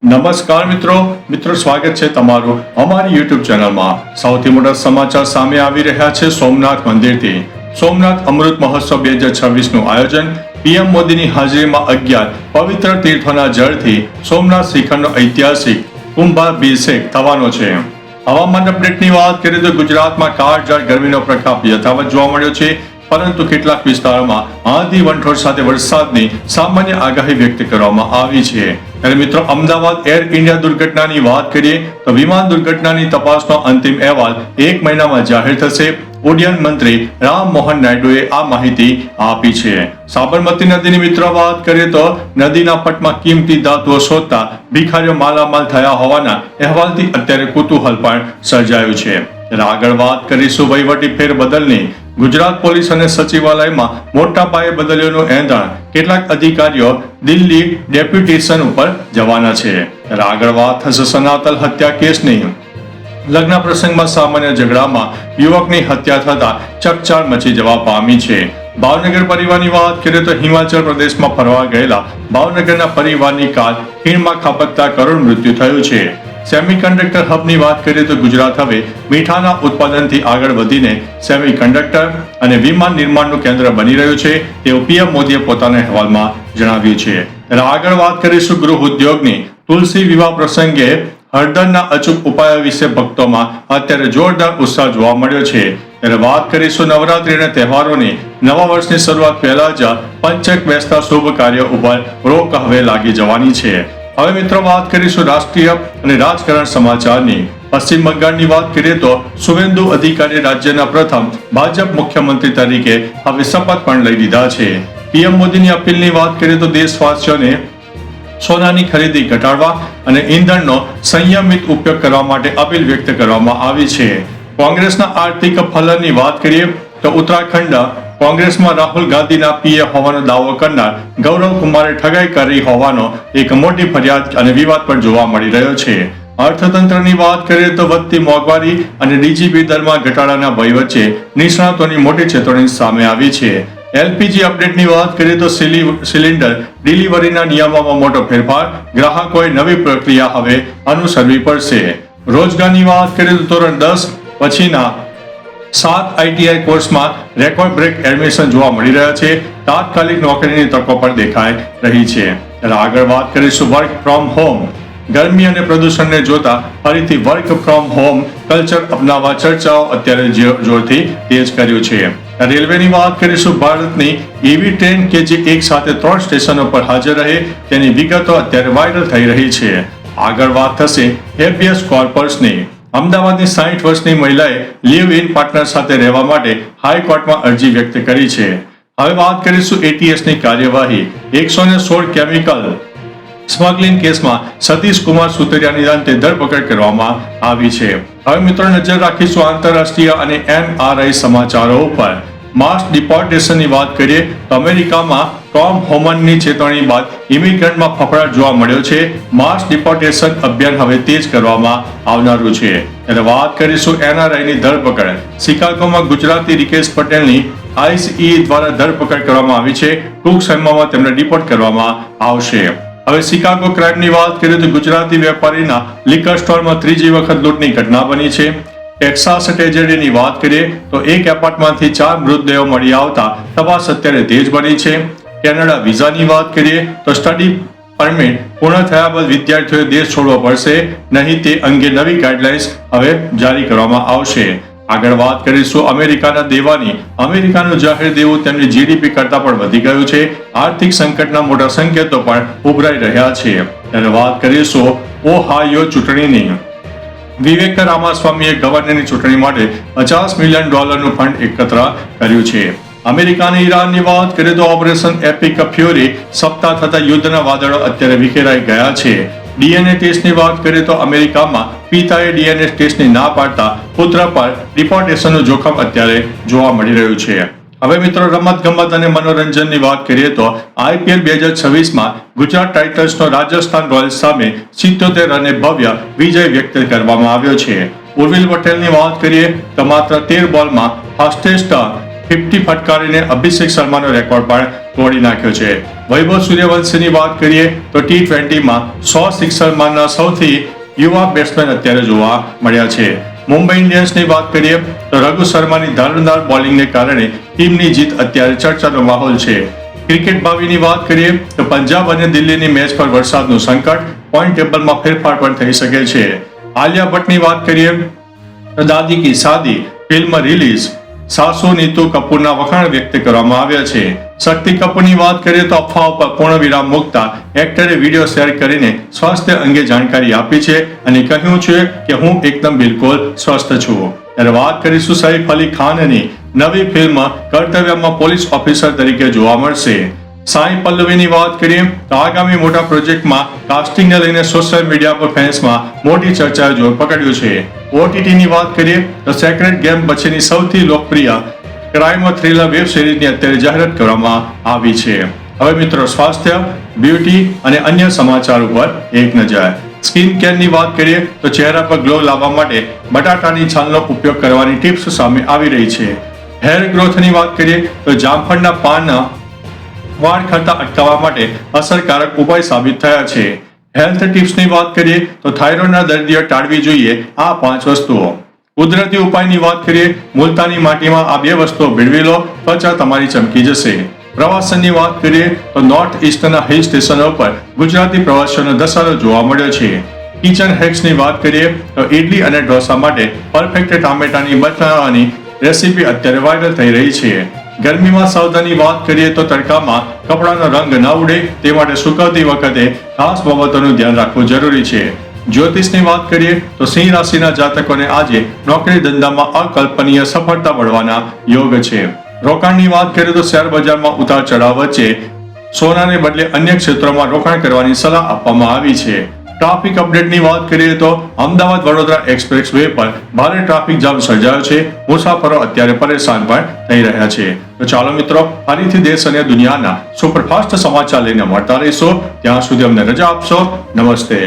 નમસ્કાર મિત્રો સ્વાગત છે તમારું અમારી યુટ્યુબ ચેનલમાં। સૌથી મોટા સમાચાર સામે આવી રહ્યા છે સોમનાથ મંદિરથી। સોમનાથ અમૃત મહોત્સવ 2026નું આયોજન પીએમ મોદીની હાજરીમાં 11 પવિત્ર તીર્થોના જળથી સોમનાથ શિખરનો ઐતિહાસિક કુંભાભિષેક થવાનો છે। હવામાન અપડેટની વાત કરીએ તો ગુજરાતમાં કાળઝાળ ગરમીનો પ્રકોપ યથાવત જોવા મળ્યો છે, પરંતુ કેટલાક વિસ્તારોમાં આંધી વંટોળ સાથે વરસાદની સામાન્ય આગાહી વ્યક્ત કરવામાં આવી છે। ત્યારે મિત્રો, અમદાવાદ એર ઇન્ડિયા દુર્ઘટનાની વાત કરીએ તો વિમાન દુર્ઘટનાની તપાસનો અંતિમ અહેવાલ 1 મહિનામાં જાહેર થશે। ઉડ્ડયન મંત્રી રામ મોહન નાયડુએ આ માહિતી આપી છે। સાબરમતી નદીની મિત્રો વાત કરીએ તો નદીના પટમાં કિંમતી ધાતુઓ શોધતા ભિખારીઓ માલામાલ થયા હોવાના અહેવાલથી અત્યારે કુતૂહલ પણ સર્જાયું છે। ત્યારે આગળ વાત કરીશું વહીવટી ફેરબદલની। ગુજરાત પોલીસ અને સચિવાલયમાં મોટા પાયે બદલીઓનું એંધાણ। કેટલાક અધિકારીઓ દિલ્હી ડેપ્યુટેશન ઉપર જવાના છે। ત્યારે આગળ વાત થશે સનાતન હત્યા કેસની। લગ્ન પ્રસંગમાં સામાન્ય ઝઘડામાં યુવકની હત્યા થતા ચકચાર મચી જવા પામી છે। ભાવનગર પરિવારની વાત કરીએ તો હિમાચલ પ્રદેશમાં ફરવા ગયેલા ભાવનગરના પરિવારની કાર ખીણમાં ખાબકતા કરુણ મૃત્યુ થયું છે। સેમિકન્ડક્ટર હબની વાત કરીએ તો ગુજરાત હવે મીઠાના ઉત્પાદનથી આગળ વધીને સેમિકન્ડક્ટર અને વિમાન નિર્માણનું કેન્દ્ર બની રહ્યું છે, તેવું પીએમ મોદીએ પોતાના અહેવાલમાં જણાવ્યું છે। ત્યારે આગળ વાત કરીશું ગૃહ ઉદ્યોગની। તુલસી વિવાહ પ્રસંગે હળદરના અચૂક ઉપાયો વિશે ભક્તોમાં અત્યારે જોરદાર ઉત્સાહ જોવા મળ્યો છે। ત્યારે વાત કરીશું નવરાત્રી અને તહેવારોની। નવા વર્ષની શરૂઆત પહેલા જ પંચક બેસતા શુભ કાર્યો ઉપર રોક હવે લાગી જવાની છે। હવે મિત્રો વાત કરીશું રાષ્ટ્રીય અને રાજકારણ સમાચારની। પશ્ચિમ બંગાળની વાત કરીએ તો શુવેન્દુ અધિકારી રાજ્યના પ્રથમ ભાજપ મુખ્યમંત્રી તરીકે હવે શપથ પણ લઈ લીધા છે। પીએમ મોદીની અપીલની વાત કરીએ તો દેશવાસીઓને સોનાની ખરીદી ઘટાડવા અને ઈંધણનો સંયમિત ઉપયોગ કરવા માટે અપીલ વ્યક્ત કરવામાં આવી છે। કોંગ્રેસના આર્થિક ફલનની વાત કરીએ તો ઉત્તરાખંડ કોંગ્રેસમાં રાહુલ ગાંધીના પીએ હોવાનો દાવો કરનાર ગૌરવ કુમારે ઠગાઈ કરી હોવાનો એક મોટી ફરિયાદ અને વિવાદ પણ જોવા મળી રહ્યો છે। અર્થતંત્રની વાત કરીએ તો વધતી મોંઘવારી અને ડીજીપી દરમાં ઘટાડાના ભય વચ્ચે નિષ્ણાતોની મોટી ચેતવણી સામે આવી છે। એલપીજી અપડેટની વાત કરીએ તો સિલિન્ડર ડિલિવરીના નિયમોમાં મોટો ફેરફાર। ગ્રાહકોએ નવી પ્રક્રિયા હવે અનુસરવી પડશે। રોજગારની વાત કરીએ તો ધોરણ 10 પછીના 7 આઈટીઆઈ કોર્સમાં રેકોર્ડ બ્રેક એડમિશન જોવા મળી રહ્યા છે। તાત્કાલિક નોકરીની તકો પણ દેખાઈ રહી છે। ત્યારે આગળ વાત કરીશું વર્ક ફ્રોમ હોમ। ગરમી અને પ્રદૂષણને જોતા ફરીથી વર્ક ફ્રોમ હોમ કલ્ચર અપનાવવા ચર્ચાઓ અત્યારે જોરથી તેજ કર્યું છે। રેલવેની વાત કરીશું। ભારતની એવી ટ્રેન કે જે એક સાથે 3 સ્ટેશનો પર હાજર રહે તેની વિગતો અત્યારે વાયરલ થઈ રહી છે। આગળ વાત થશે હેબિયસ કોર્પસની। અમદાવાદની 60 વર્ષની મહિલાએ લિવ ઇન પાર્ટનર સાથે રહેવા માટે હાઈકોર્ટમાં અરજી વ્યક્ત કરી છે। હવે વાત કરીશું એટીએસની કાર્યવાહી। 116 કેમિકલ સ્મગલિંગ કેસમાં સતીશ કુમાર સુતરિયાની અંતે ધરપકડ કરવામાં આવી છે। હવે મિત્રો નજર રાખીશું આંતરરાષ્ટ્રીય અને એનઆરઆઈ સમાચારો ઉપર। માસ ડિપોર્ટેશનની વાત કરીએ તો અમેરિકામાં ટોમ હોમનની ચેતવણી બાદ ઇમિગ્રન્ટમાં ફફડાટ જોવા મળ્યો છે। માસ ડિપોર્ટેશન અભિયાન હવે તેજ કરવામાં આવનારું છે। ત્યારે વાત કરીશું એનઆરઆઈની ધરપકડ। શિકાગોમાં ગુજરાતી રિકેશ પટેલની આઈસીઈ દ્વારા ધરપકડ કરવામાં આવી છે। ટૂંક સમયમાં તેમને ડિપોર્ટ કરવામાં આવશે। હવે શિકાગો ક્રાઇમની વાત કરીએ તો ગુજરાતી વેપારીના લિકર સ્ટોરમાં ત્રીજી વખત લૂંટની ઘટના બની છે। ટેક્સાસ ટ્રેજેડીની વાત કરીએ તો એક એપાર્ટમેન્ટમાંથી 4 મૃતદેહો મળી આવતા તપાસ અત્યારે તેજ બની છે। કેનેડા વિઝાની વાત કરીએ તો સ્ટડી પરમિટ પૂર્ણ થયા બાદ વિદ્યાર્થીઓએ દેશ છોડવો પડશે નહીં તે અંગે નવી ગાઈડલાઇન્સ હવે જારી કરવામાં આવશે। આગળ વાત કરીશું અમેરિકાના દેવાની। અમેરિકાનું જાહેર દેવું તેમની જીડીપી કરતા પણ વધી ગયું છે। આર્થિક સંકટના મોટા સંકેતો પણ ઉભરાઈ રહ્યા છે। ત્યારે વાત કરીશું ઓહાયો ચૂંટણીની। વિવેક રામાસ્વામીએ ગવર્નરની ચૂંટણી માટે $50 મિલિયન ફંડ એકત્ર કર્યું છે। અમેરિકા અને ઈરાનની વાત કરીએ તો ઓપરેશન એપિક ફ્યુરી સપ્તાહ થતા યુદ્ધના વાદળો અત્યારે વિખેરાઈ ગયા છે। ડીએનએ ટેસ્ટની વાત કરીએ તો અમેરિકામાં પિતાએ ડીએનએ ટેસ્ટની ના પાડતા પુત્ર પર ડિપોર્ટેશનનું જોખમ અત્યારે જોવા મળી રહ્યું છે। હવે મિત્રો રમતગમત અને મનોરંજનની વાત કરીએ તો આઈપીએલ 2026માં ગુજરાત ટાઇટન્સનો રાજસ્થાન રોયલ્સ સામે 77 રને ભવ્ય વિજય વ્યક્ત કરવામાં આવ્યો છે। ઉર્વિલ પટેલની વાત કરીએ તો માત્ર 13 બોલમાં ફાસ્ટેસ્ટ 50 ફટકારીને અભિષેક શર્માનો રેકોર્ડ પણ તોડી નાખ્યો છે. વૈભવ સૂર્યવંશીની વાત કરીએ તો T20માં 100 સિક્સર મારનાર સૌથી યુવા બેટ્સમેન અત્યારે જોવા મળ્યા છે. મુંબઈ ઇન્ડિયન્સની વાત કરીએ તો રઘુ શર્માની ધારદાર બોલિંગને કારણે ટીમની જીત અત્યારે ચર્ચાનો માહોલ છે. ક્રિકેટ ભાવિની વાત કરીએ તો પંજાબ અને દિલ્હીની મેચ પર વરસાદનું સંકટ, પોઈન્ટ ટેબલમાં ફેરફાર પણ થઈ શકે છે. આલિયા ભટ્ટની વાત કરીએ તો દાદી કી શાદી ફિલ્મ રિલીઝ, સાસુ નીતુ કપૂરના વખાણ વ્યક્ત કરવામાં આવ્યા છે. શક્તિ કપૂરની વાત કરીએ તો અફવાઓ પર પૂર્ણ વિરામ મૂકતા એક્ટરે વિડીયો શેર કરીને સ્વાસ્થ્ય અંગે જાણકારી આપી છે અને કહ્યું છે કે હું એકદમ બિલકુલ સ્વસ્થ છું. ત્યારે વાત કરીશું સૈફ અલી ખાનની નવી ફિલ્મ કર્તવ્યમાં પોલીસ ઓફિસર તરીકે જોવા મળશે. સાઈ પલ્લવીની વાત કરીએ તો આગામી મોટા પ્રોજેક્ટમાં કાસ્ટિંગને લઈને સોશિયલ મીડિયા પર ફેન્સમાં મોટી ચર્ચાએ જોર પકડ્યું છે. OTTની વાત કરીએ તો સેક્રેટ ગેમ પછીની સૌથી લોકપ્રિય ક્રાઇમ થ્રિલર વેબ સિરીઝની અત્યારે જાહેરાત કરવામાં આવી છે. હવે મિત્રો સ્વાસ્થ્ય, બ્યુટી અને અન્ય સમાચાર ઉપર એક નજર. સ્કિન કેરની વાત કરીએ તો ચહેરા પર ગ્લો લાવવા માટે બટાટાની છાલનો ઉપયોગ કરવાની ટિપ્સ સામે આવી રહી છે. હેર ગ્રોથની વાત કરીએ તો જામફળના પાન વાળ ખરતા અટકાવવા માટે અસરકારક ઉપાય સાબિત થયા છે. હેલ્થ ટિપ્સની વાત કરીએ તો થાઇરોઇડના દર્દીઓ ટાળવી જોઈએ આ 5 વસ્તુઓ. કુદરતી ઉપાયની વાત કરીએ મુલતાની માટીમાં આ 2 વસ્તુઓ ભેળવી લો, ત્વચા તમારી ચમકી જશે. પ્રવાસનની વાત કરીએ તો નોર્થ ઇસ્ટના હિલ સ્ટેશનો પર ગુજરાતી પ્રવાસીઓનો ધસારો જોવા મળ્યો છે. કિચન હેક્સની વાત કરીએ તો ઇડલી અને ઢોસા માટે પરફેક્ટ ટામેટાની બનાવવાની રેસીપી અત્યારે વાયરલ થઈ રહી છે. ગરમીમાં સાવધાની વાત કરીએ તો તડકામાં કપડાનો રંગ ન ઉડે તે માટે સૂકવતી વખતે ખાસ બાબતોનું ધ્યાન રાખવું જરૂરી છે. જ્યોતિષની વાત કરીએ તો સિંહ રાશિના જાતકોને આજે નોકરી ધંધામાં અકલ્પનીય સફળતા મળવાના યોગ છે. રોકાણની વાત કરીએ તો શેર બજારમાં ઉતાર ચઢાવ વચ્ચે સોનાને બદલે અન્ય ક્ષેત્રોમાં રોકાણ કરવાની સલાહ આપવામાં આવી છે. ટ્રાફિક અપડેટની વાત કરીએ તો અમદાવાદ વડોદરા એક્સપ્રેસ વે પર ભારે ટ્રાફિક જામ સર્જાયો છે. મુસાફરો અત્યારે પરેશાન પણ થઈ રહ્યા છે. તો ચાલો મિત્રો, ફરીથી દેશ અને દુનિયાના સુપરફાસ્ટ સમાચાર લઈને મળતા રહીશો. ત્યાં સુધી અમને રજા આપશો. નમસ્તે.